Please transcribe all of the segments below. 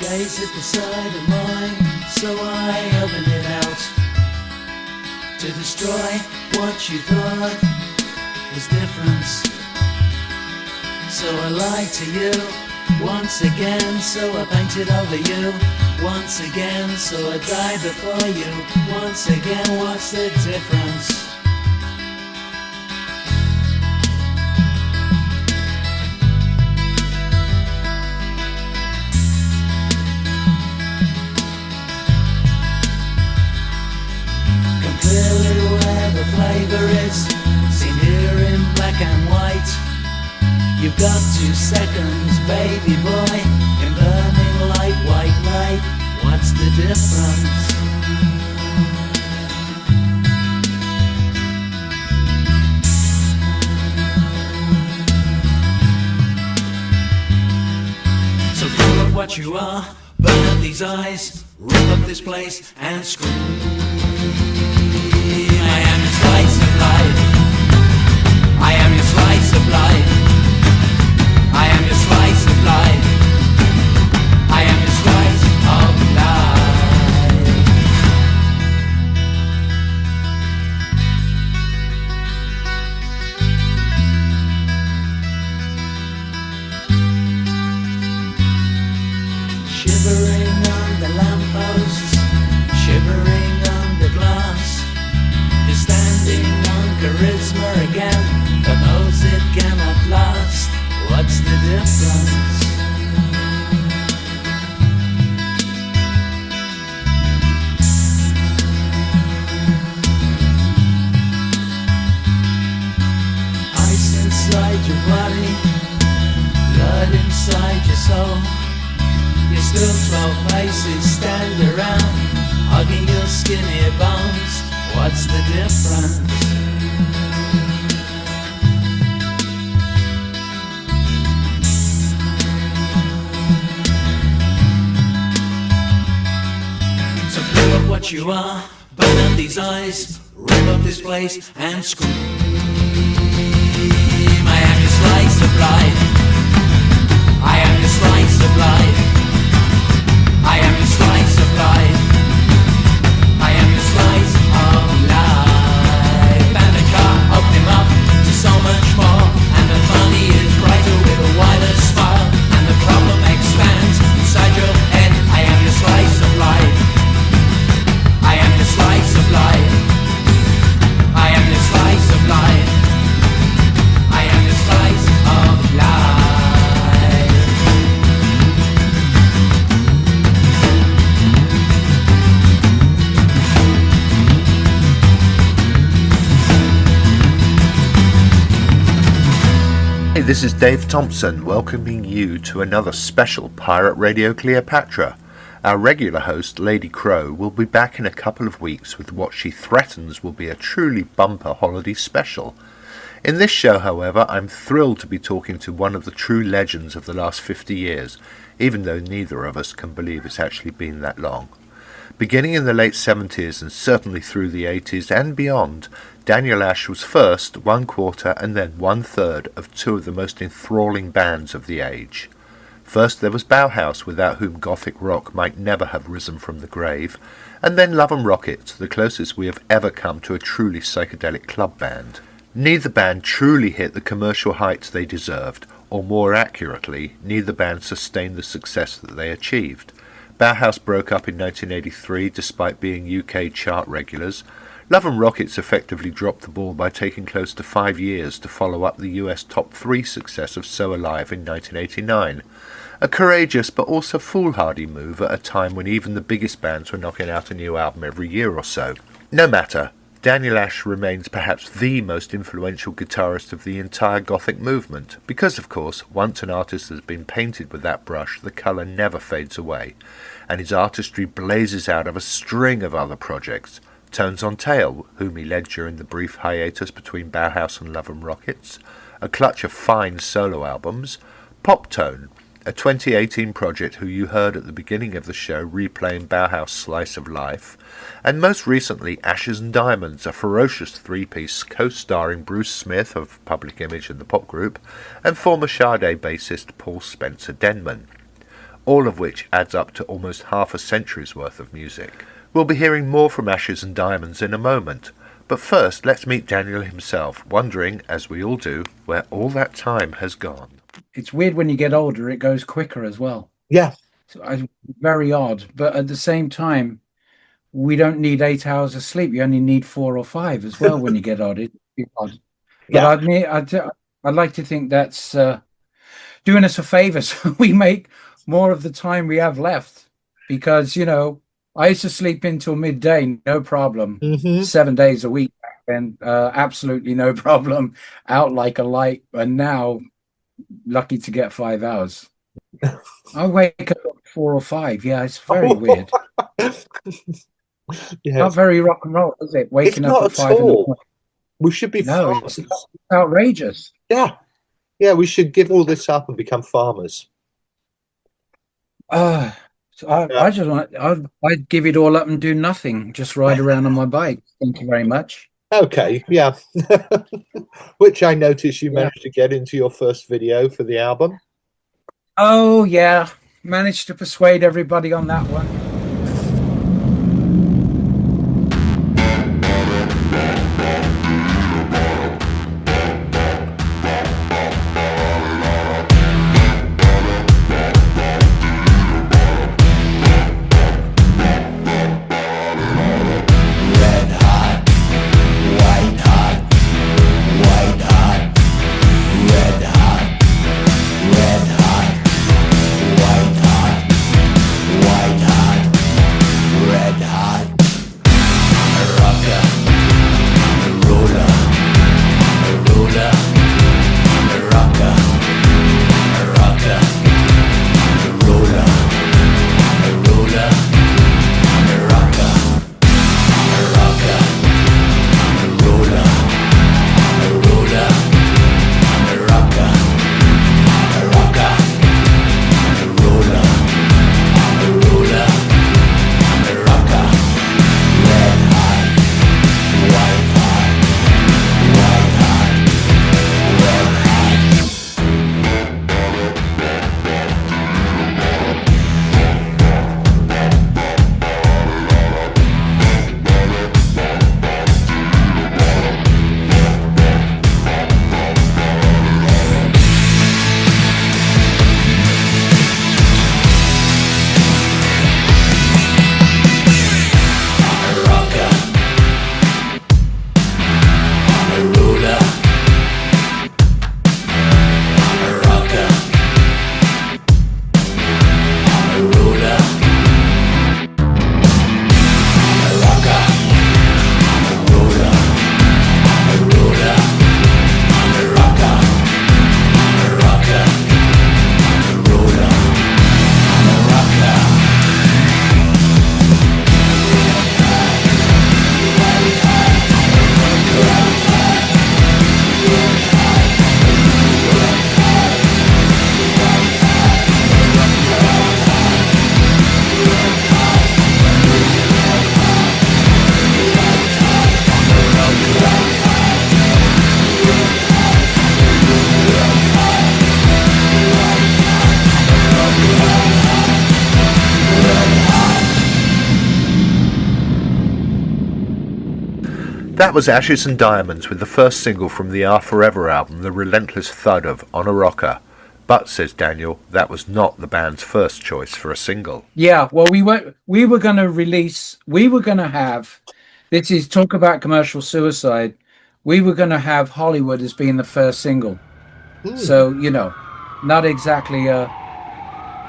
place at the side of mine, so I opened it out to destroy what you thought was difference. So I lied to you once again, so I painted over you once again, so I died before you once again. What's the difference? Clearly where the flavour is, seen here in black and white. You've got 2 seconds, baby boy, in burning light, white light. What's the difference? So call it what you are, burn up these eyes, rip up this place and scream. I am your slice of life. I am your slice of life. I am your slice of life. I am your slice of life. Shivering on the lampposts, shivering on the glass. You're standing on charisma again, but knows it cannot last. What's the difference? Ice inside your body, blood inside your soul. You're still 12 faces stand around, hugging your skinny bones. What's the difference? So blow up what you are, burn up these eyes, rip up this place and scream. I am your slice of life. I am your slice of life. I am your slice of life. I am your slice of life. And the car opened him up to so much more, and the money is brighter with a wider smile, and the problem expands inside your head. I am your slice of life. I am your slice of life. I am your slice of life. I am your slice of life. Hey, this is Dave Thompson welcoming you to another special Pirate Radio Cleopatra. Our regular host, Lady Crow, will be back in a couple of weeks with what she threatens will be a truly bumper holiday special. In this show, however, I'm thrilled to be talking to one of the true legends of the last 50 years, even though neither of us can believe it's actually been that long. Beginning in the late 70s and certainly through the 80s and beyond, Daniel Ash was first, 1/4 and then 1/3 of 2 of the most enthralling bands of the age. First there was Bauhaus, without whom Gothic rock might never have risen from the grave, and then Love and Rockets, the closest we have ever come to a truly psychedelic club band. Neither band truly hit the commercial heights they deserved, or more accurately, neither band sustained the success that they achieved. Bauhaus broke up in 1983 despite being UK chart regulars. Love and Rockets effectively dropped the ball by taking close to 5 years to follow up the US top 3 success of So Alive in 1989. A courageous but also foolhardy move at a time when even the biggest bands were knocking out a new album every year or so. No matter, Daniel Ash remains perhaps the most influential guitarist of the entire Gothic movement, because of course, once an artist has been painted with that brush, the colour never fades away, and his artistry blazes out of a string of other projects. Tones on Tail, whom he led during the brief hiatus between Bauhaus and Love and Rockets, a clutch of fine solo albums, Pop Tone, a 2018 project who you heard at the beginning of the show replaying Bauhaus' Slice of Life, and most recently Ashes and Diamonds, a ferocious 3-piece co-starring Bruce Smith of Public Image and the pop group, and former Sade bassist Paul Spencer Denman. all of which adds up to almost half a century's worth of music. We'll be hearing more from Ashes and Diamonds in a moment, but first let's meet Daniel himself, wondering, as we all do, where all that time has gone. It's weird when you get older, it goes quicker as well. Yeah. So very odd, but at the same time, we don't need 8 hours of sleep. You only need 4 or 5 as well when you get old. It's odd. But Yeah. I'd like to think that's doing us a favor so we make more of the time we have left. Because, you know, I used to sleep until midday, no problem, 7 days a week, and absolutely no problem, out like a light. And now, lucky to get 5 hours. I wake up at 4 or 5. Yeah, it's very weird. Yeah. Not very rock and roll, is it? Waking It's up not at at 5 in the all. morning. We should be No, farmers. it's outrageous. Yeah. Yeah, we should give all this up and become farmers. So I just want. I'd give it all up and do nothing. Just ride around on my bike. Thank you very much. Okay, yeah. Which I noticed you managed to get into your first video for the album. Oh yeah, managed to persuade everybody on that one. Red hot, white hot, white hot, red hot, red hot, white hot, white hot, red hot. I'm a rocker, I'm a roller, I'm a roller, I'm a rocker, I'm a rocker, I'm a roller, I'm a roller, I'm a rocker. I'm a rocker, I'm a roller, I'm a roller, I'm a rocker, I'm a rocker, I'm a roller, I'm a roller, I'm a rocker. Red hot, white hot, white hot, red hot. I'm a rocker, I'm a roller, I'm a rocker, I'm a roller, I'm a rocker, I'm a roller, I'm a roller, I'm a rocker, I'm a rocker, I'm a roller, I'm a rocker. That was Ashes and Diamonds with the first single from the Are Forever album, the relentless thud of On a Rocker. But, says Daniel, that was not the band's first choice for a single. Yeah, well, we were going to have, this is talk about commercial suicide. We were going to have Hollywood as being the first single. So, you know, not exactly a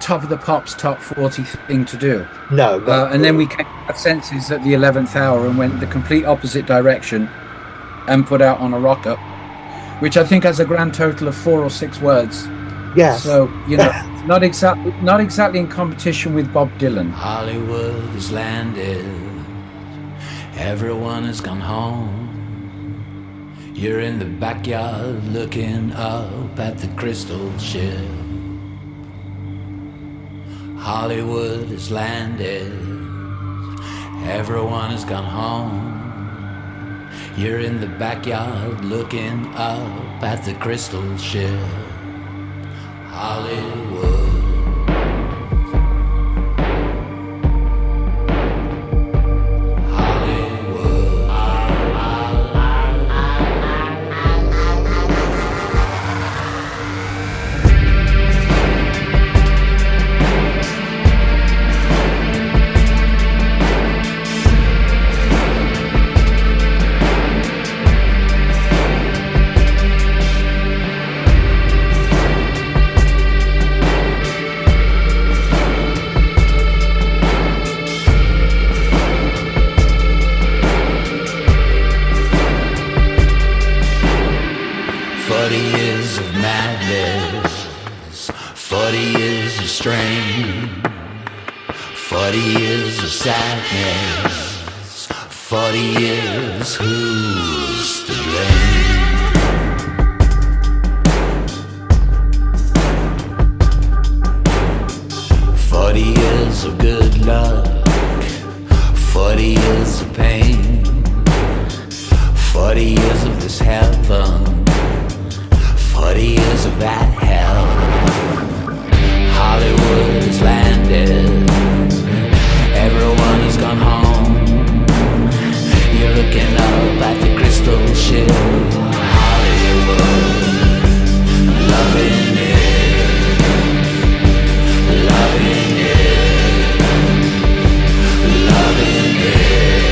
top of the pops, top 40 thing to do. No. And then we came to our senses at the 11th hour and went the complete opposite direction and put out On a Rocker, which I think has a grand total of 4 or 6 words. Yes. So, you know, not exactly in competition with Bob Dylan. Hollywood has landed, everyone has gone home. You're in the backyard looking up at the crystal ship. Hollywood has landed, everyone has gone home. You're in the backyard looking up at the crystal ship. Hollywood. 40 years of madness, 40 years of strain, 40 years of sadness, 40 years, who's to blame? 40 years of good luck, 40 years of pain, 40 years of this heaven, 40 years of that hell. Hollywood has landed, everyone has gone home. You're looking up at the crystal ship. Hollywood, loving it, loving it, loving it,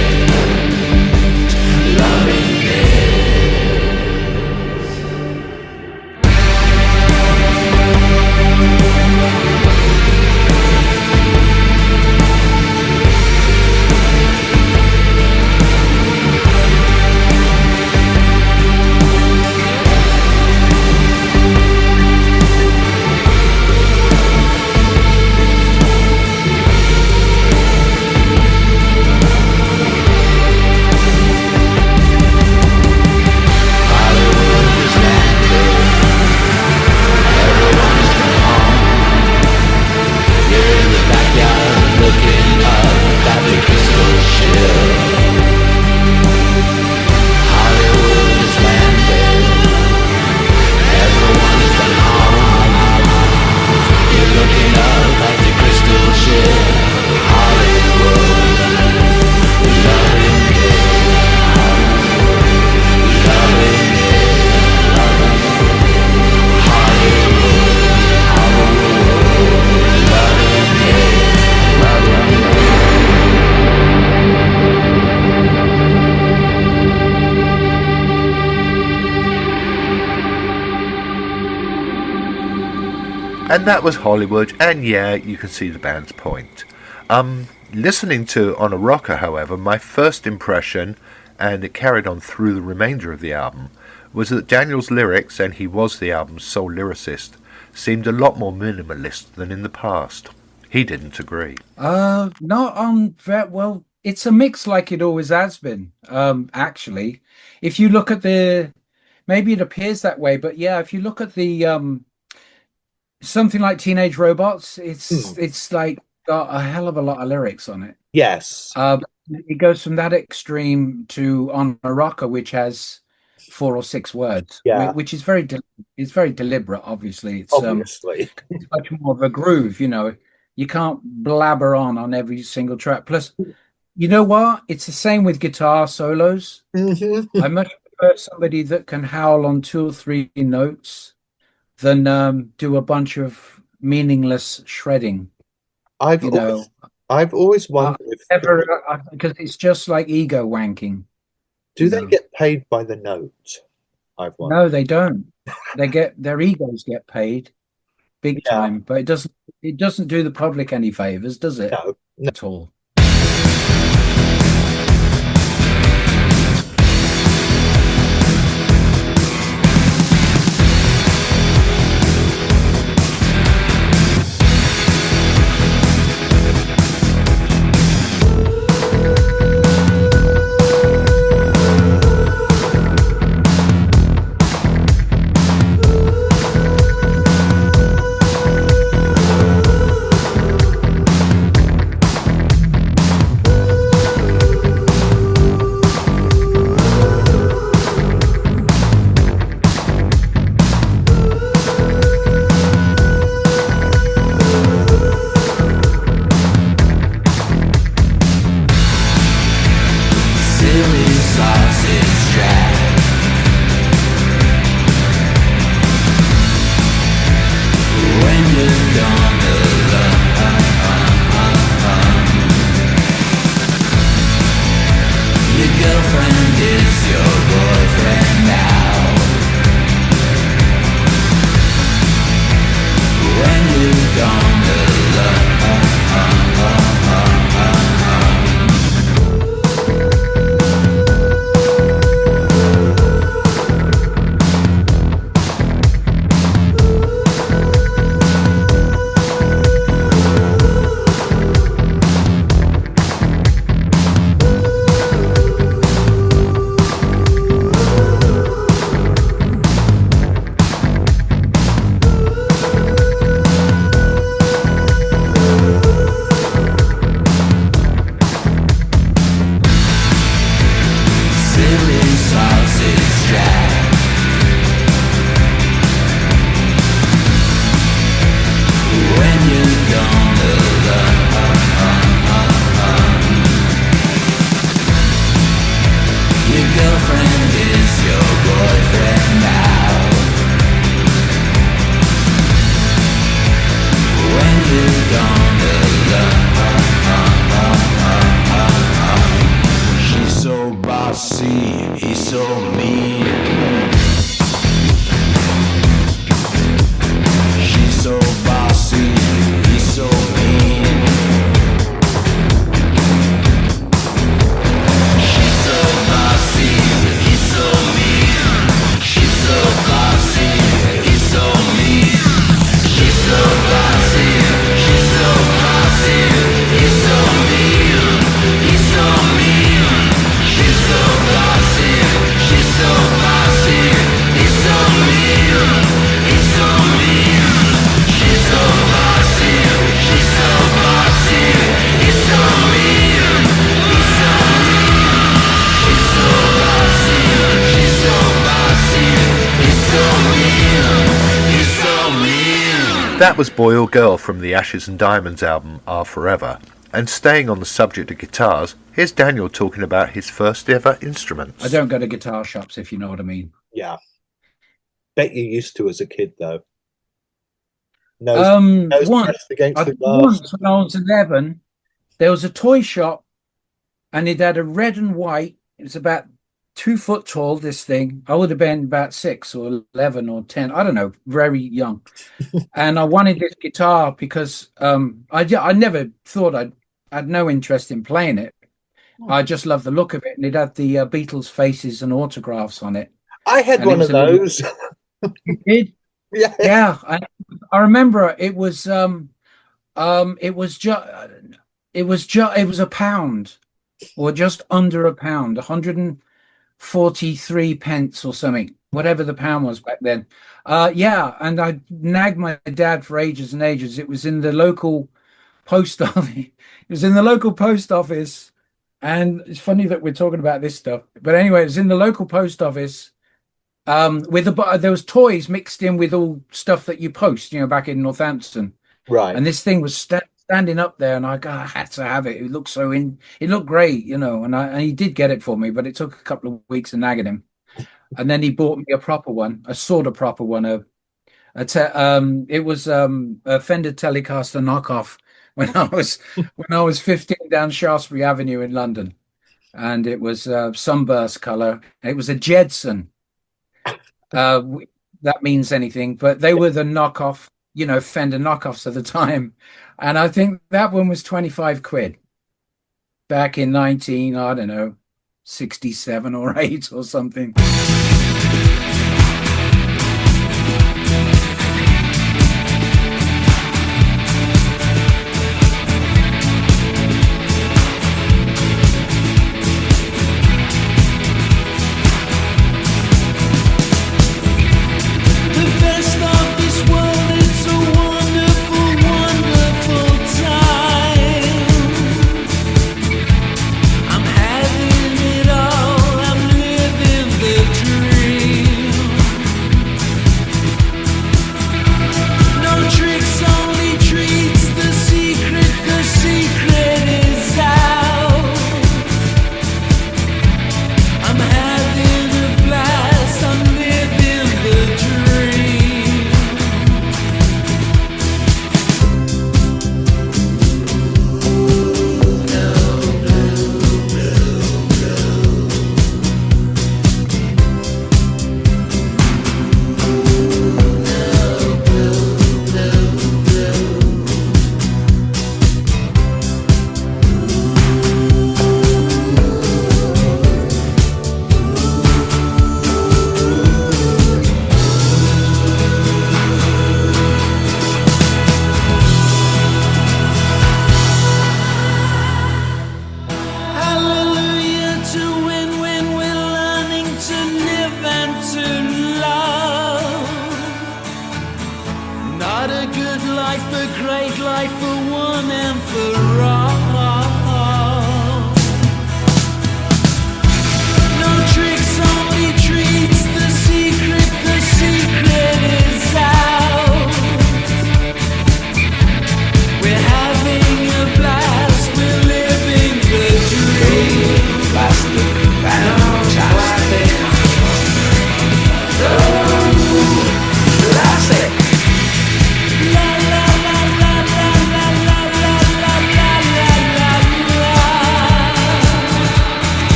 loving it. And that was Hollywood, and yeah, you can see the band's point. Listening to On a Rocker, however, my first impression, and it carried on through the remainder of the album, was that Daniel's lyrics, and he was the album's sole lyricist, seemed a lot more minimalist than in the past. He didn't agree. Not on that. Well, it's a mix like it always has been, actually. If you look at maybe it appears that way, but yeah, if you look at the something like Teenage Robots, it's like got a hell of a lot of lyrics on it. Yes. It goes from that extreme to On a Rocker, which has 4 or 6 words, which is very deliberate. Obviously, it's it's much more of a groove. You know, you can't blabber on every single track. Plus, you know what? It's the same with guitar solos. Mm-hmm. I much prefer somebody that can howl on 2 or 3 notes than do a bunch of meaningless shredding. I've always wondered because it's just like ego wanking. Do they get paid by the note? No, they don't. Their egos get paid big time, but it doesn't do the public any favors, does it? No. At all. That was Boy or Girl from the Ashes and Diamonds album Are Forever. And staying on the subject of guitars, here's Daniel talking about his first ever instruments. I don't go to guitar shops, if you know what I mean. Yeah. Bet you used to as a kid, though. Once against the glass. Once when I was 11, there was a toy shop, and it had a red and white. It was about 2 foot tall, this thing. I would have been about 6 or 11 or 10. I don't know, very young. And I wanted this guitar because I never thought I had no interest in playing it. I just loved the look of it. And it had the Beatles faces and autographs on it. I had one of those. You did? Yeah. Yeah. I remember it was a pound, or just under a pound, 143 pence or something, whatever the pound was back then. And I nagged my dad for ages and ages. It was in the local post office. And it's funny that we're talking about this stuff. But anyway, it was in the local post office. There was toys mixed in with all stuff that you post, back in Northampton. Right. And this thing was standing up there, and I had to have it. It looked it looked great, and he did get it for me, but it took a couple of weeks of nagging him. And then he bought me a proper one, a sort of proper one. It was a Fender Telecaster knockoff when I was 15 down Shaftesbury Avenue in London, and it was sunburst color. It was a Jedson. That means anything, but they were the knockoff, Fender knockoffs at the time. And I think that one was 25 quid back in 67 or 8 or something.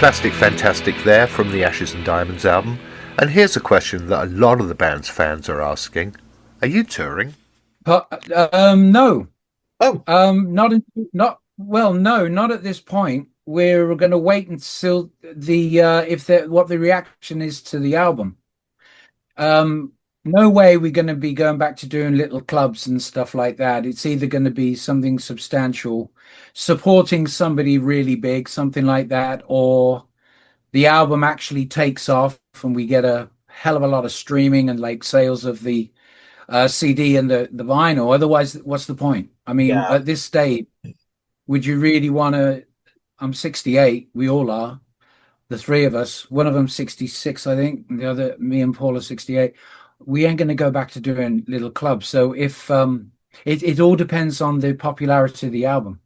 Plastic Fantastic there from the Ashes and Diamonds album. And here's a question that a lot of the band's fans are asking. Are you touring? No. Oh. Not at this point. We're going to wait until what the reaction is to the album. No way we're going to be going back to doing little clubs and stuff like that. It's either going to be something substantial, supporting somebody really big, something like that, or the album actually takes off and we get a hell of a lot of streaming and like sales of the CD and the vinyl. Otherwise, what's the point? I mean, at this stage, would you really want to? I'm 68. We all are. The three of us. One of them 66, I think. And the other, me and Paul, are 68. We ain't going to go back to doing little clubs. So if it all depends on the popularity of the album.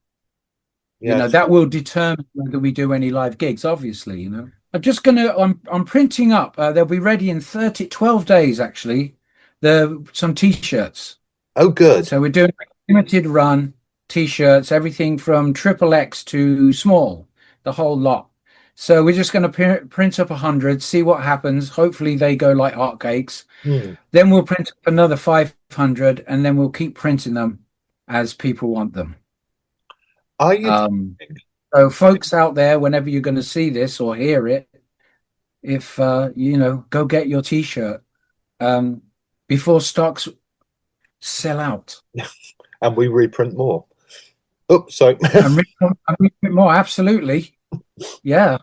Yes. You know, that will determine whether we do any live gigs, obviously, you know. I'm printing up. They'll be ready in 12 days, actually. Some T-shirts. Oh, good. So we're doing a limited run T-shirts, everything from XXX to small, the whole lot. So we're just going to print up 100, see what happens. Hopefully they go like hotcakes. Then we'll print up another 500, and then we'll keep printing them as people want them. Are you? So folks out there, whenever you're going to see this or hear it, if go get your T-shirt before stocks sell out. And we reprint more. Oh, sorry. and reprint more, absolutely. Yeah.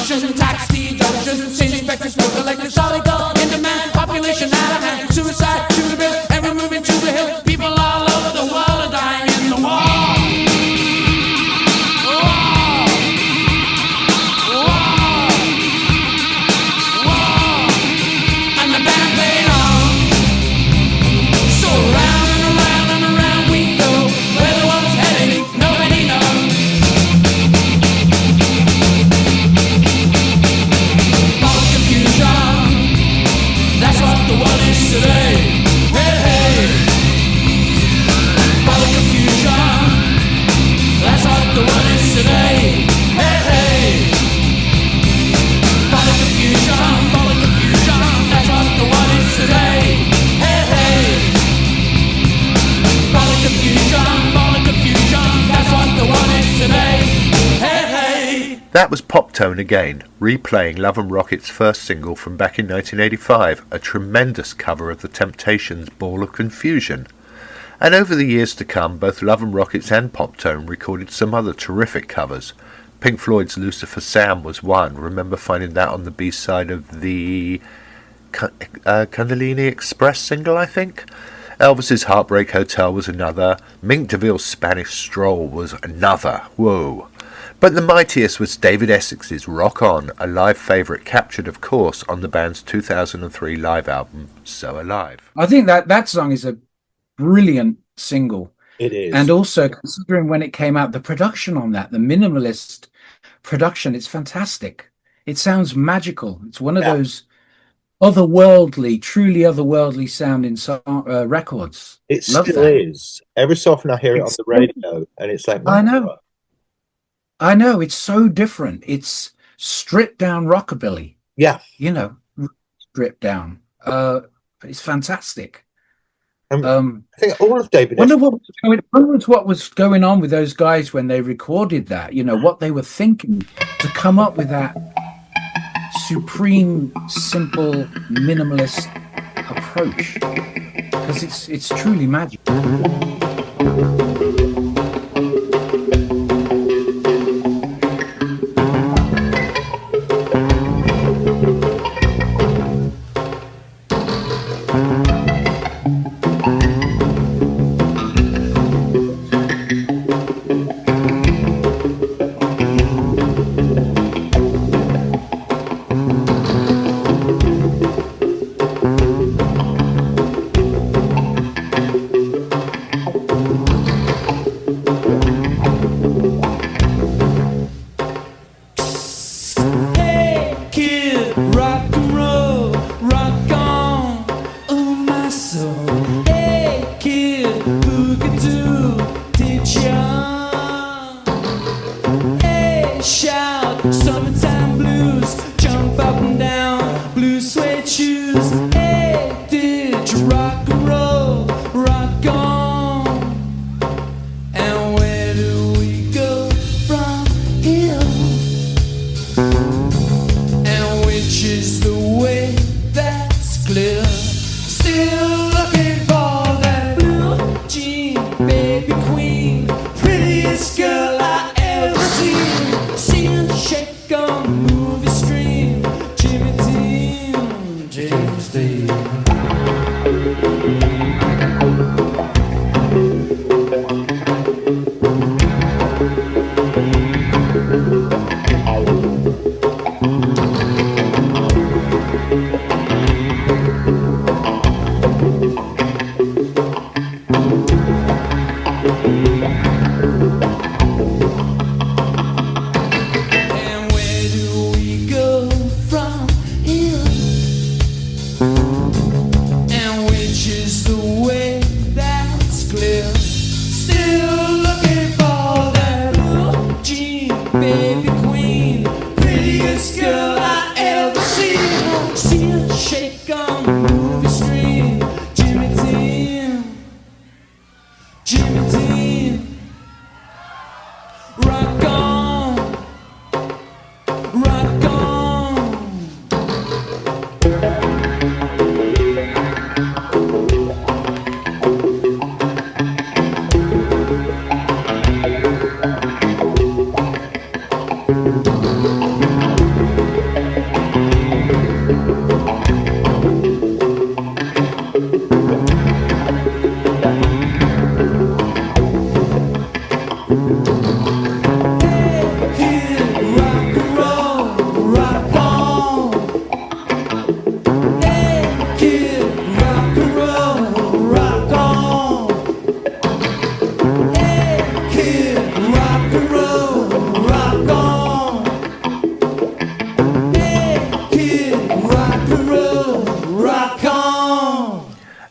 Corruption, tax deductions, sin inspectors, smoke electric, solid gold in demand, population out of hand, suicide to the bill, and we're moving to the hill. People all over the world are dying in the war. And the band played on. So round and around and around we go. Where the world's heading, nobody knows. All confusion, that's what the world is today. Hey, hey. All confusion, that's what the world is today. Hey, hey. All confusion, that's what the world is today. Hey, hey. All confusion, that's what the world is today. Hey, hey. That was Pop Tone again, replaying Love and Rocket's first single from back in 1985, a tremendous cover of The Temptations' Ball of Confusion. And over the years to come, both Love and Rockets and Pop Tone recorded some other terrific covers. Pink Floyd's Lucifer Sam was one. Remember finding that on the B-side of the Kundalini Express single, I think? Elvis's Heartbreak Hotel was another. Mink DeVille's Spanish Stroll was another. Whoa. But the mightiest was David Essex's Rock On, a live favourite captured, of course, on the band's 2003 live album, So Alive. I think that song is a brilliant single. It is. And also, considering when it came out, the production on that, the minimalist production, it's fantastic. It sounds magical. It's one of those otherworldly, truly otherworldly sounding records. It Love still that. is. Every so often I hear it on the radio, and it's like, I know, it's so different. It's stripped down rockabilly. Yeah. You know, stripped down. It's fantastic. I think all of David. Wonder what was going on with those guys when they recorded that. You know what they were thinking to come up with that supreme, simple, minimalist approach, because it's truly magical.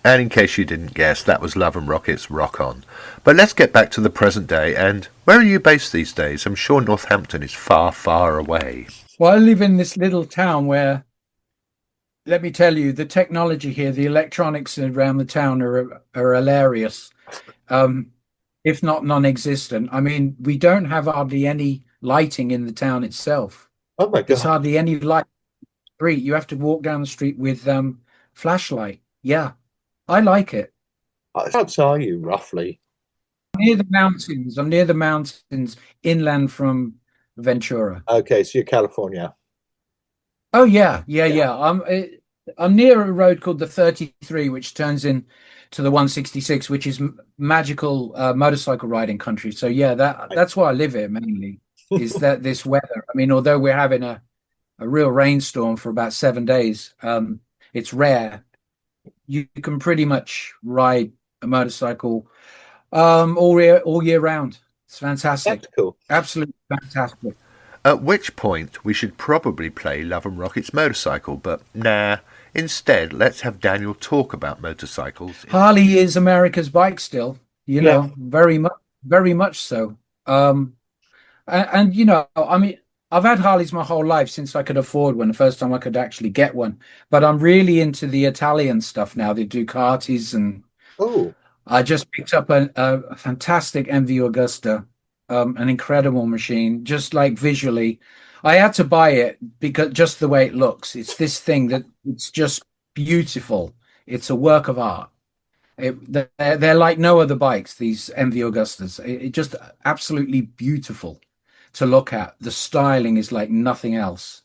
And in case you didn't guess, that was Love and Rocket's Rock On. But let's get back to the present day, and where are you based these days? I'm sure Northampton is far, far away. Well, I live in this little town where, let me tell you, the technology here, the electronics around the town are hilarious, if not non-existent. I mean, we don't have hardly any lighting in the town itself. Oh my There's God. hardly any light on the street. You have to walk down the street with flashlight. Yeah, I like it. Whereabouts are you roughly? Near the mountains. I'm near the mountains, inland from Ventura. Okay, so you're California. Oh yeah. I'm near a road called the 33, which turns in to the 166, which is magical motorcycle riding country. So yeah, that's why I live here mainly. Is that this weather? I mean, although we're having a real rainstorm for about 7 days, it's rare. You can pretty much ride a motorcycle all year round. It's fantastic. That's cool. Absolutely fantastic. At which point we should probably play Love and Rocket's Motorcycle, but nah. Instead, let's have Daniel talk about motorcycles. Harley is America's bike still, you know, very much so. And you know, I mean, I've had Harleys my whole life since I could afford one, the first time I could actually get one. But I'm really into the Italian stuff now, the Ducatis, and Oh, I just picked up a fantastic MV Augusta, an incredible machine, just like visually. I had to buy it because just the way it looks. It's this thing that it's just beautiful. It's a work of art. They're like no other bikes, these MV Augustas. It just absolutely beautiful to look at. The styling is like nothing else.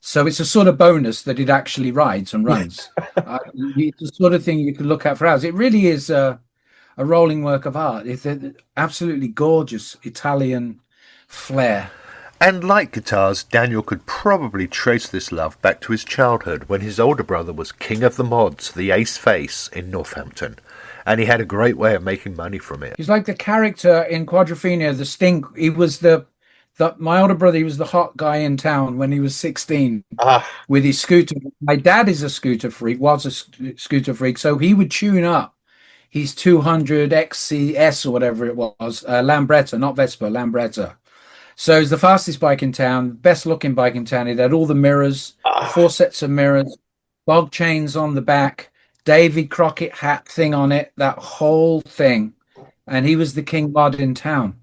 So it's a sort of bonus that it actually rides and runs. It's the sort of thing you can look at for hours. It really is a rolling work of art. It's an absolutely gorgeous Italian flair. And like guitars, Daniel could probably trace this love back to his childhood when his older brother was king of the mods, the Ace Face, in Northampton. And he had a great way of making money from it. He's like the character in Quadrophenia, the Sting. He was my older brother. He was the hot guy in town when he was 16 with his scooter. My dad is a scooter freak, was a scooter freak. So he would tune up his 200 XCS or whatever it was, Lambretta, not Vespa, Lambretta. So it's the fastest bike in town, best looking bike in town. It had all the mirrors, 4 sets of mirrors, bog chains on the back, Davy Crockett hat thing on it, that whole thing. And he was the king mod in town.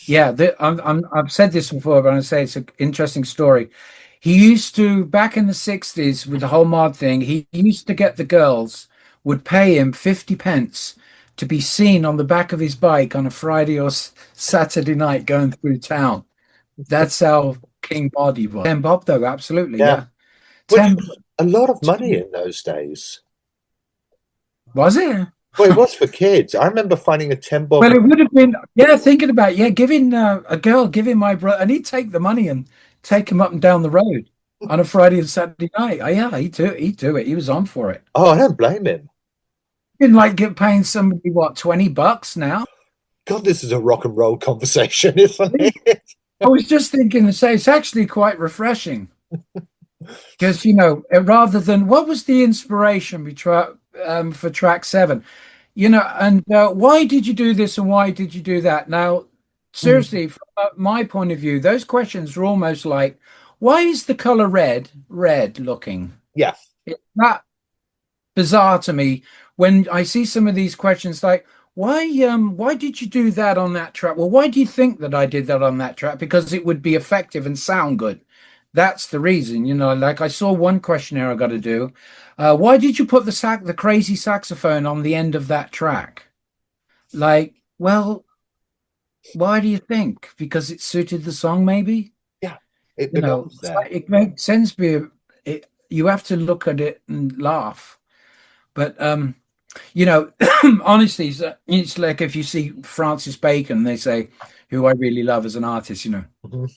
Yeah, I've said this before, but I say it's an interesting story. He used to, back in the 60s with the whole mod thing, he used to get the girls, would pay him 50 pence to be seen on the back of his bike on a Friday or Saturday night going through town. That's how King Body was. 10 bob though, absolutely. Yeah. Which was a lot of money in those days. Was it? Well, it was for kids. I remember finding a 10 bob. Well, it would have been, thinking about, giving a girl, giving my brother, and he'd take the money and take him up and down the road on a Friday and Saturday night. Oh, yeah, he'd do it. He was on for it. Oh, I don't blame him. You'd like paying somebody, what, $20 now? God, this is a rock and roll conversation, isn't it? I was just thinking to say it's actually quite refreshing because, you know, rather than what was the inspiration for track 7, you know, and why did you do this and why did you do that? Now, seriously, from my point of view, those questions are almost like, why is the color red looking? Yeah. It's not bizarre to me when I see some of these questions like, why did you do that on that track? Well, why do you think that I did that on that track? Because it would be effective and sound good. That's the reason, you know, like I saw one questionnaire I got to do. Why did you put the crazy saxophone on the end of that track? Like, well, why do you think? Because it suited the song, maybe? Yeah, it belongs there. It makes sense. You have to look at it and laugh. But, you know, honestly, it's like if you see Francis Bacon, they say, who I really love as an artist, you know. Mhm.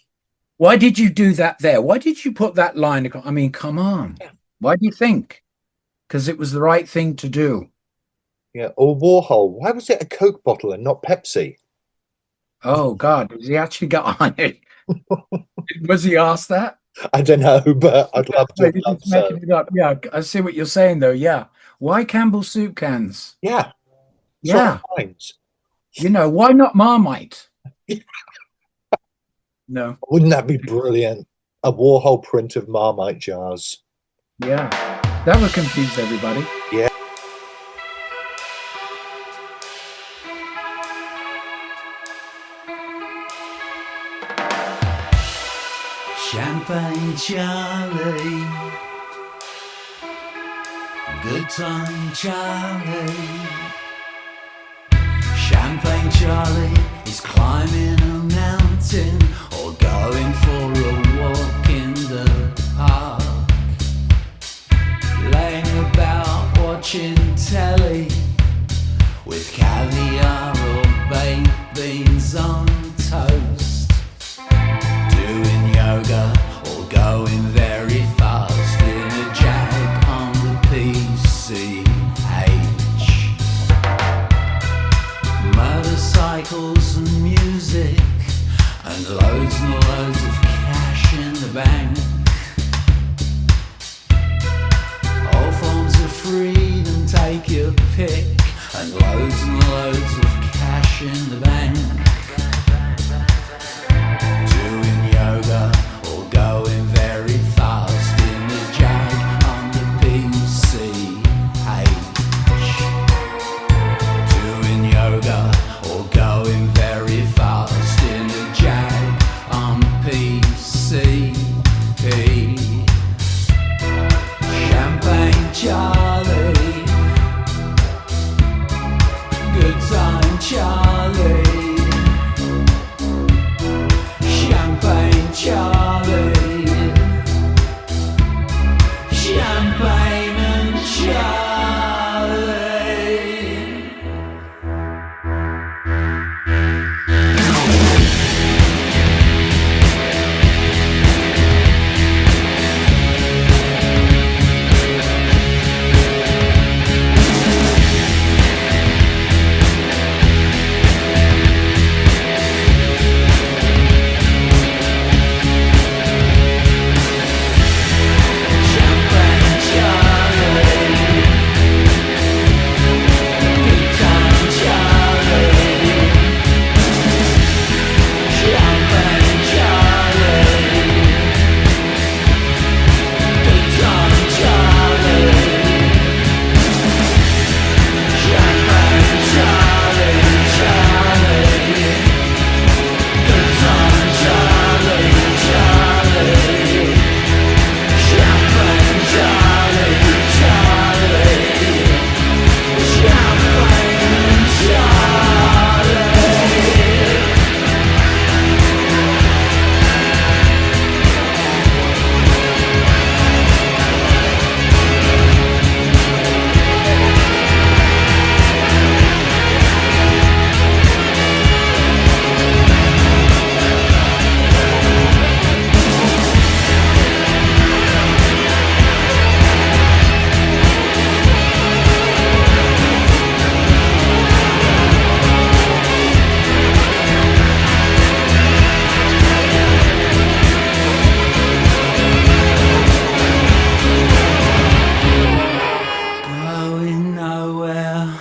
Why did you do that there? Why did you put that line? I mean, come on. Why do you think? Because it was the right thing to do. Yeah. Or Warhol. Why was it a Coke bottle and not Pepsi? Oh, God. Has he actually got on it? Was he asked that? I don't know, but I'd love to No, have you're done just making so. it up. Yeah, I see what you're saying, though. Yeah. Why Campbell soup cans? Yeah. Yeah. Minds. You know, why not Marmite? No. Wouldn't that be brilliant? A Warhol print of Marmite jars. Yeah. That would confuse everybody. Yeah. Champagne Charlie, good time Charlie. Champagne Charlie is climbing a mountain or going for a walk in the park, laying about watching telly with caviar or baked beans on toast, doing yoga or going very fast in a jag on the PCH. Motorcycles and music and loads of cash in the bank. All forms of freedom, take your pick, and loads of cash in the bank. Doing yoga or going very fast in the jag on the PCH. Doing yoga or going very fast in the jag on PCP. Champagne Charlie, good time Charlie. Champagne Charlie, champagne and Charlie. Champagne Charlie, good time Charlie. Champagne Charlie, good time Charlie. Champagne Charlie, Charlie, good time Charlie, Charlie. Champagne Charlie, Charlie, champagne Charlie. Going nowhere,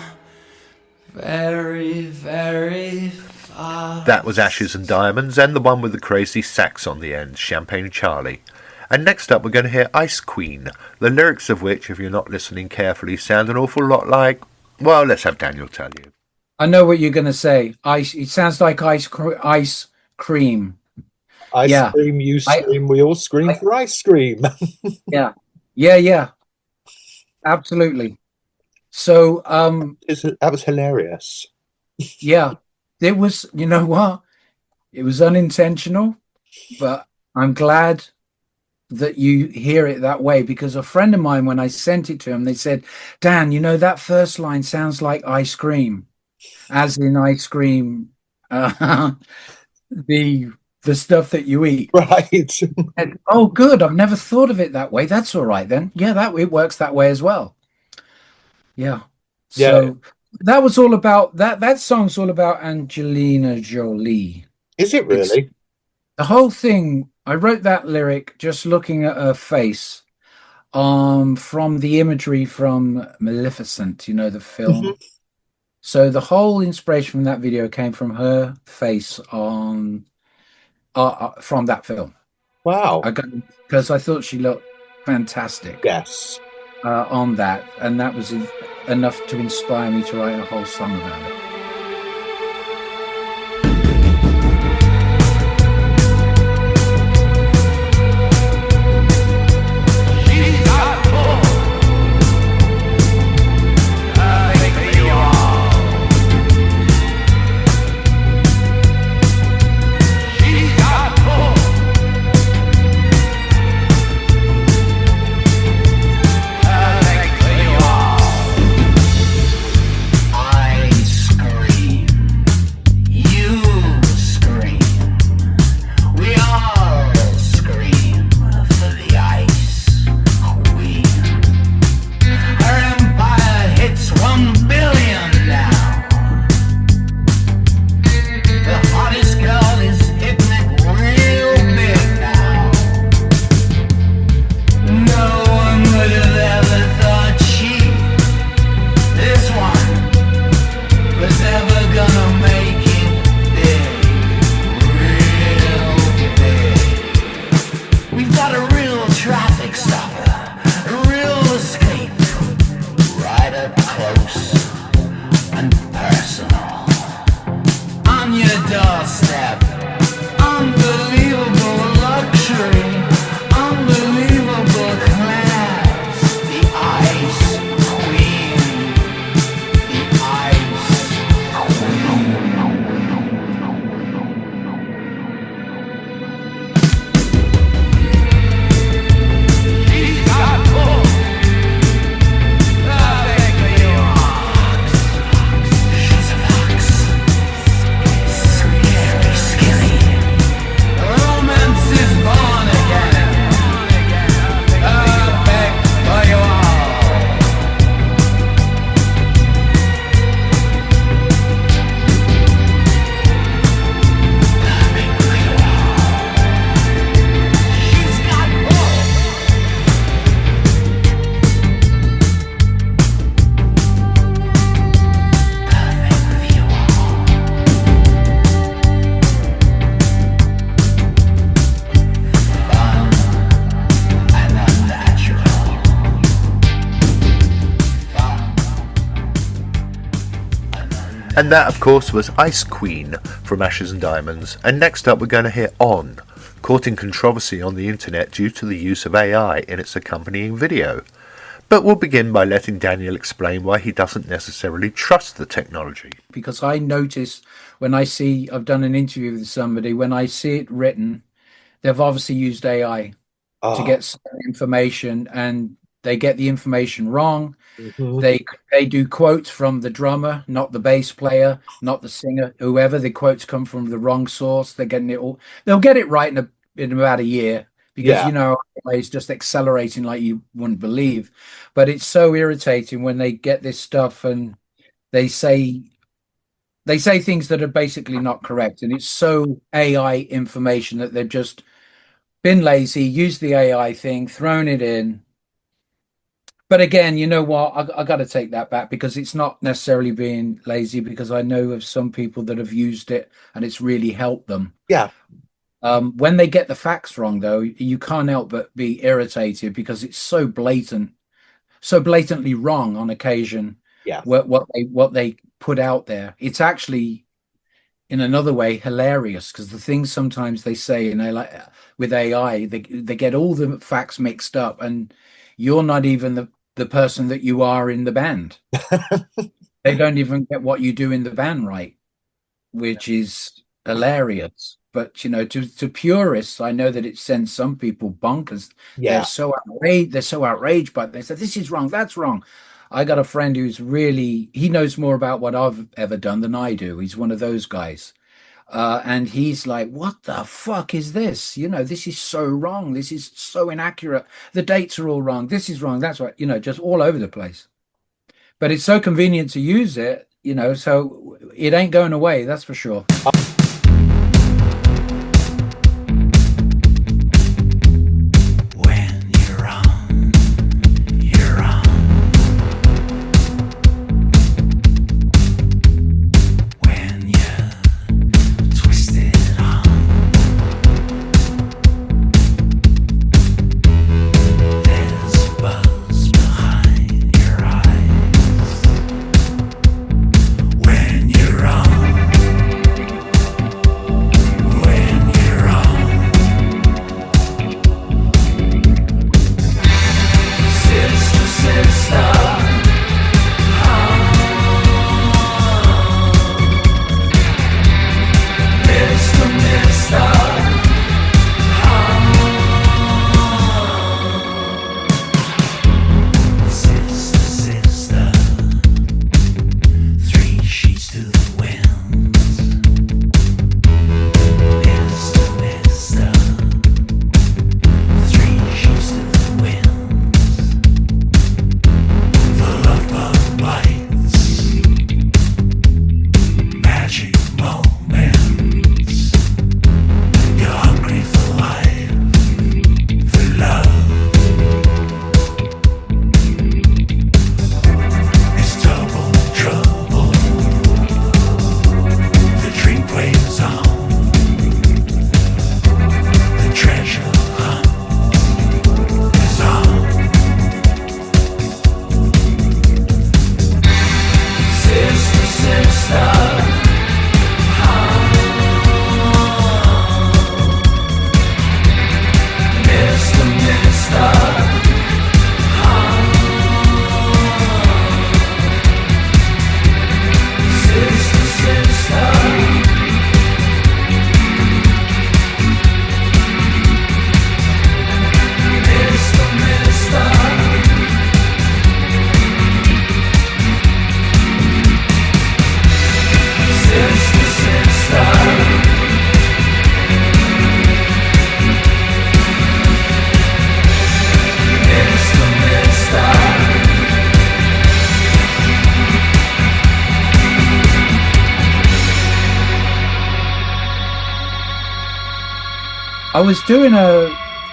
very, very far. That was Ashes and Diamonds, and the one with the crazy sax on the end, Champagne Charlie. And next up we're going to hear Ice Queen, the lyrics of which, if you're not listening carefully, sound an awful lot like, well, let's have Daniel tell you. I know what you're going to say. Ice. It sounds like ice cream. I Yeah. scream, you scream, we all scream for ice cream. Yeah. Yeah. Absolutely. So, That was hilarious. yeah, it was, you know what? It was unintentional, but I'm glad that you hear it that way, because a friend of mine, when I sent it to him, they said, Dan, you know, that first line sounds like ice cream, as in ice cream. the stuff that you eat. Right. And, oh, good. I've never thought of it that way. That's all right then. Yeah, that it works that way as well. Yeah. Yeah. So that was all about that. That song's all about Angelina Jolie. Is it It's really? the whole thing. I wrote that lyric just looking at her face, from the imagery from Maleficent, the Mhm. film. So the whole inspiration from that video came from her face on from that film. Wow. I got because I thought she looked fantastic Yes. on that, and that was enough to inspire me to write a whole song about it. She's got pull. Perfect for you all. She's got pull. Perfect for you all. I scream. You scream. We all scream for the Ice Queen. Her empire hits 1 billion now. The hottest girl is hitting it real big now. No one would have ever thought this one, was ever gonna make it big, real big. We've got a real traffic stopper, a real escape, right up close and personal, on your doorstep. Unbelievable luxury, unbelievable class. The Ice Queen, the Ice Queen. She's got pull. Perfect for you. She's a fox. Scary, skinny. Romance is born again. Perfect for you all. Perfect for you all. She's got pull. Perfect for you all. Fun and unnatural. Fun and unnatural. And that, of course, was Ice Queen from Ashes and Diamonds. And next up, we're going to hear On, caught in controversy on the internet due to the use of AI in its accompanying video. But we'll begin by letting Daniel explain why he doesn't necessarily trust the technology. Because I notice when I've done an interview with somebody, when I see it written, they've obviously used AI to get some information, and they get the information wrong. Mhm. They do quotes from the drummer, not the bass player, not the singer, whoever. The quotes come from the wrong source. They're getting it all. They'll get it right in about a year, because Yeah. it's just accelerating like you wouldn't believe. But it's so irritating when they get this stuff and they say things that are basically not correct, and it's so AI information that they've just been lazy, used the AI thing, thrown it in. But again, you know what? I got to take that back, because it's not necessarily being lazy, because I know of some people that have used it and it's really helped them. Yeah. When they get the facts wrong, though, you can't help but be irritated, because it's so blatantly wrong on occasion. Yeah. What they put out there, it's actually in another way hilarious, because the things sometimes they say, like with AI, they get all the facts mixed up, and you're not even the person that you are in the band. They don't even get what you do in the band right, which is hilarious. But to purists, I know that it sends some people bonkers. Yeah. They're so outraged. They're so outraged, but they say this is wrong, that's wrong. I got a friend who's he knows more about what I've ever done than I do. He's one of those guys. And he's like, what the fuck is this? This is so wrong. This is so inaccurate. The dates are all wrong. This is wrong. That's right. Just all over the place. But it's so convenient to use it, so it ain't going away. That's for sure.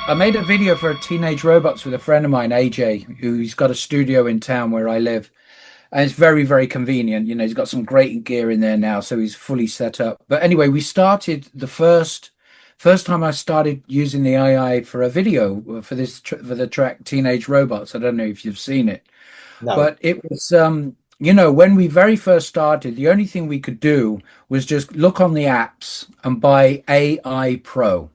I made a video for Teenage Robots with a friend of mine, AJ, who's got a studio in town where I live. And it's very, very convenient. He's got some great gear in there now, so he's fully set up. But anyway, we started the first time I started using the AI for a video for the track Teenage Robots. I don't know if you've seen it. No. But it was, when we very first started, the only thing we could do was just look on the apps and buy AI Pro.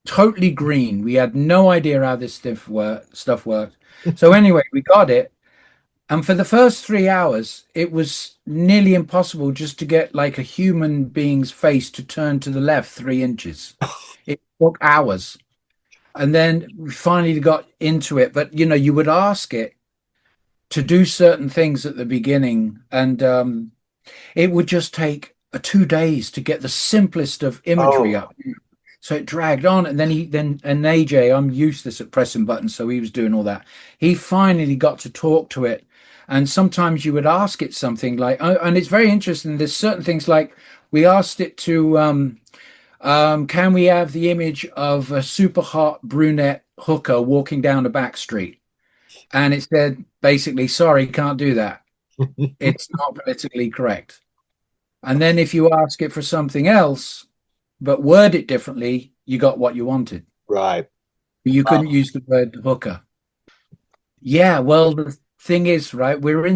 Totally green. We had no idea how this stuff worked. So anyway, we got it. And for the first 3 hours, it was nearly impossible just to get like a human being's face to turn to the left 3 inches. It took hours. And then we finally got into it. But, you would ask it to do certain things at the beginning. And it would just take 2 days to get the simplest of imagery up. So it dragged on, and then AJ, I'm useless at pressing buttons, so he was doing all that. He finally got to talk to it, and sometimes you would ask it something like, and it's very interesting. There's certain things like we asked it to, can we have the image of a super hot brunette hooker walking down a back street? And it said basically, sorry, can't do that. It's not politically correct. And then if you ask it for something else, but word it differently, you got what you wanted. Right. You couldn't use the word hooker. Yeah, well, the thing is, right, we're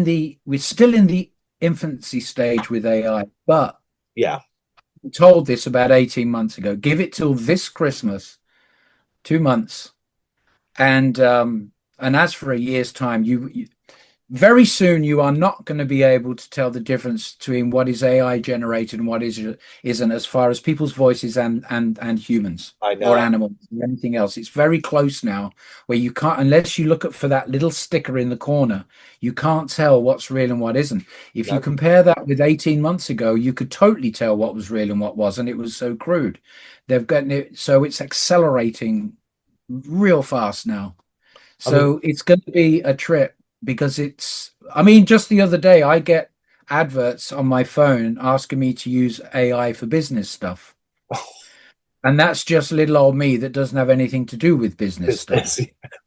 still in the infancy stage with AI, but yeah, we told this about 18 months ago. Give it till this Christmas, 2 months. And as for a year's time, very soon you are not going to be able to tell the difference between what is AI generated and what isn't, as far as people's voices and humans I know. or animals or anything else. It's very close now, where you can't, unless you look up for that little sticker in the corner, you can't tell what's real and what isn't. If you compare that with 18 months ago, you could totally tell what was real and what wasn't. It was so crude. They've gotten it, so it's accelerating real fast now. So it's going to be a trip, because I mean, just the other day, I get adverts on my phone asking me to use AI for business stuff. And that's just little old me that doesn't have anything to do with business stuff.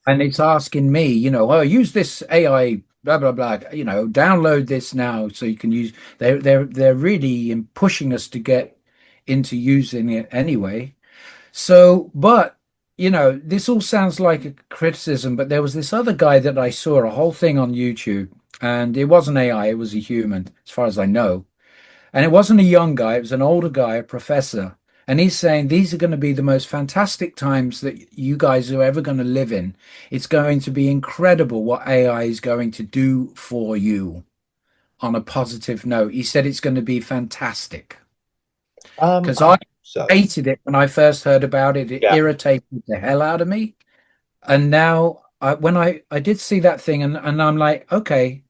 And it's asking me, oh, use this AI, blah, blah, blah, download this now so you can use, they're really pushing us to get into using it anyway. So, but this all sounds like a criticism, but there was this other guy that I saw a whole thing on YouTube, and it wasn't AI, it was a human, as far as I know. And it wasn't a young guy, it was an older guy, a professor. And he's saying these are going to be the most fantastic times that you guys are ever going to live in. It's going to be incredible what AI is going to do for you, on a positive note. He said it's going to be fantastic. Because I hated it when I first heard about it. It irritated the hell out of me. And now when I did see that thing, and I'm like, okay,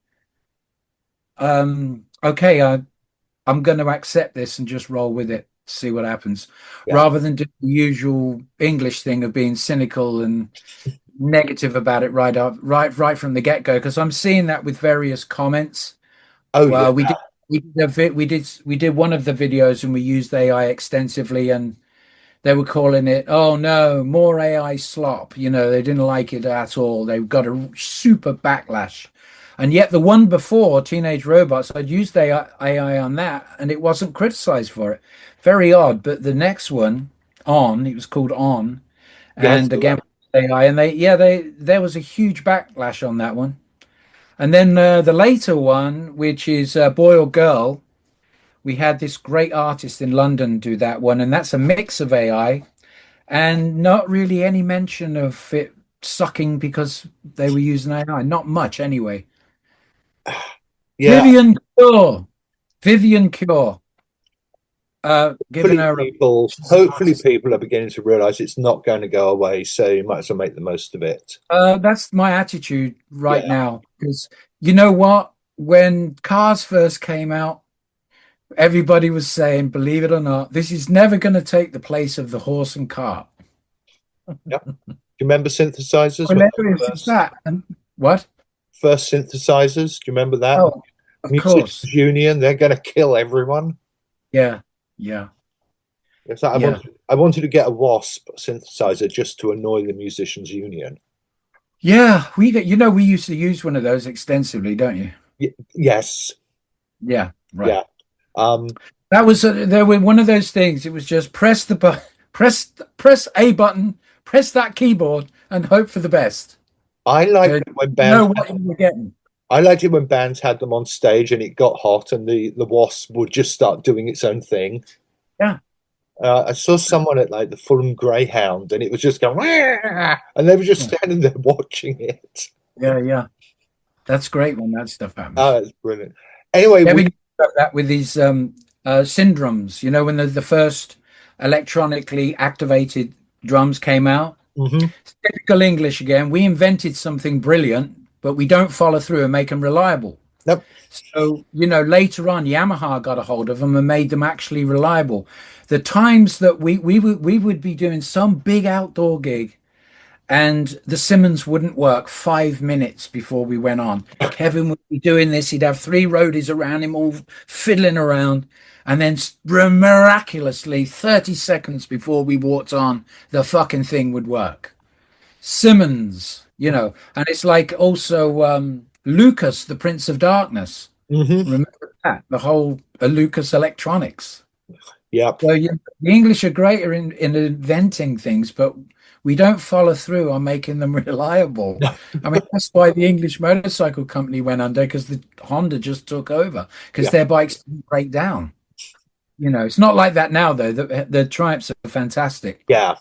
I'm going to accept this and just roll with it, see what happens, rather than do the usual English thing of being cynical and negative about it right from the get-go. Because I'm seeing that with various comments. We did one of the videos and we used AI extensively, and they were calling it, oh no, more AI slop. They didn't like it at all. They got a super backlash. And yet the one before, Teenage Robots, I'd used AI on that and it wasn't criticized for it. Very odd. But the next one, it was called On. And again, AI, and there was a huge backlash on that one. And then the later one, which is Boy or Girl, we had this great artist in London do that one, and that's a mix of AI and not really any mention of it sucking because they were using AI. Not much, anyway. Vivian Cure. Hopefully people are beginning to realize it's not going to go away, so you might as well make the most of it. That's my attitude right now, because you know what, when cars first came out, everybody was saying, believe it or not, this is never going to take the place of the horse and cart. Do you remember synthesizers? What? First synthesizers, do you remember that? Oh, of course. Union, they're going to kill everyone. Yeah. Yes, I wanted to get a Wasp synthesizer just to annoy the Musicians Union. Yeah, we used to use one of those extensively, don't you? Yes. Yeah, right. Yeah. That was there were one of those things. It was just press the button, press a button, press that keyboard, and hope for the best. I liked it when bands. Know what you were getting. I liked it when bands had them on stage and it got hot and the Wasp would just start doing its own thing. Yeah. I saw someone at like the Fulham Greyhound and it was just going, and they were just standing there watching it. Yeah. That's great when that stuff happens. Oh, that's brilliant. Anyway, we do that with these syndromes, when the first electronically activated drums came out. Mm-hmm. It's typical English again. We invented something brilliant, but we don't follow through and make them reliable. Nope. So, later on, Yamaha got a hold of them and made them actually reliable. The times that we would be doing some big outdoor gig and the Simmons wouldn't work 5 minutes before we went on. Kevin would be doing this. He'd have 3 roadies around him all fiddling around. And then miraculously, 30 seconds before we walked on, the fucking thing would work. Simmons, and it's like also Lucas, the Prince of Darkness. Mm-hmm. Remember that? The whole Lucas Electronics. Yeah. So the English are greater in inventing things, but we don't follow through on making them reliable. I mean, that's why the English motorcycle company went under, because the Honda just took over, because their bikes didn't break down. It's not like that now, though. The Triumphs are fantastic. Yeah.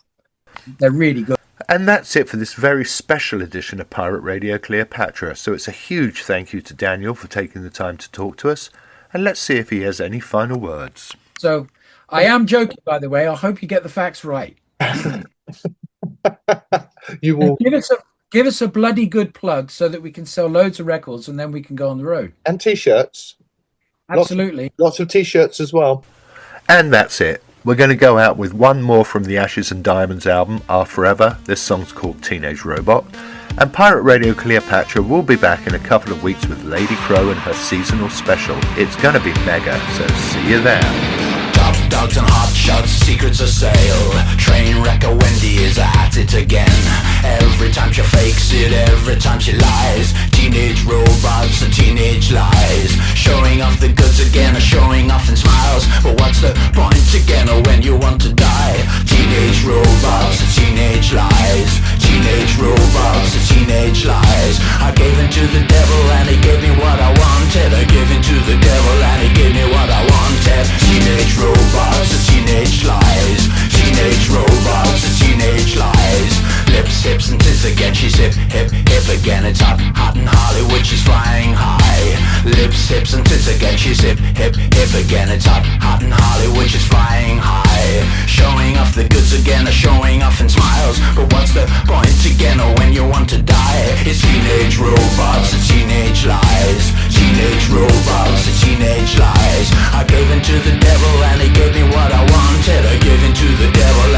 They're really good. And that's it for this very special edition of Pirate Radio Cleopatra. So it's a huge thank you to Daniel for taking the time to talk to us. And let's see if he has any final words. So I am joking, by the way. I hope you get the facts right. You will give us a bloody good plug so that we can sell loads of records and then we can go on the road. And T-shirts. Absolutely. Lots of T-shirts as well. And that's it. We're going to go out with one more from the Ashes and Diamonds album, Our Forever. This song's called Teenage Robot. And Pirate Radio Cleopatra will be back in a couple of weeks with Lady Crow and her seasonal special. It's going to be mega, so see you there. Top dogs and hot shots, secrets of sale. Train wrecker Wendy is at it again. Every time she fakes it, every time she lies. Teenage robots and teenage lies. Showing off the goods again, or showing off in smiles. But what's the point again, or when you want to die? Teenage robots and teenage lies. Teenage robots and teenage lies. I gave in to the devil and he gave me what I wanted. I gave in to the devil and he gave me what I wanted. Teenage robots and teenage lies. Teenage robots and teenage lies. Lips, hips and tits again, she's hip, hip, hip again. It's hot, hot in Hollywood, she's flying high. Lips, hips and tits again, she's hip, hip, hip again. It's hot, hot in Hollywood, she's flying high. Showing off the goods again, or showing off in smiles. But what's the point again, or when you want to die? It's teenage robots and teenage lies. Teenage robots and teenage lies. I gave in to the devil and he gave me what I wanted. I gave in to the devil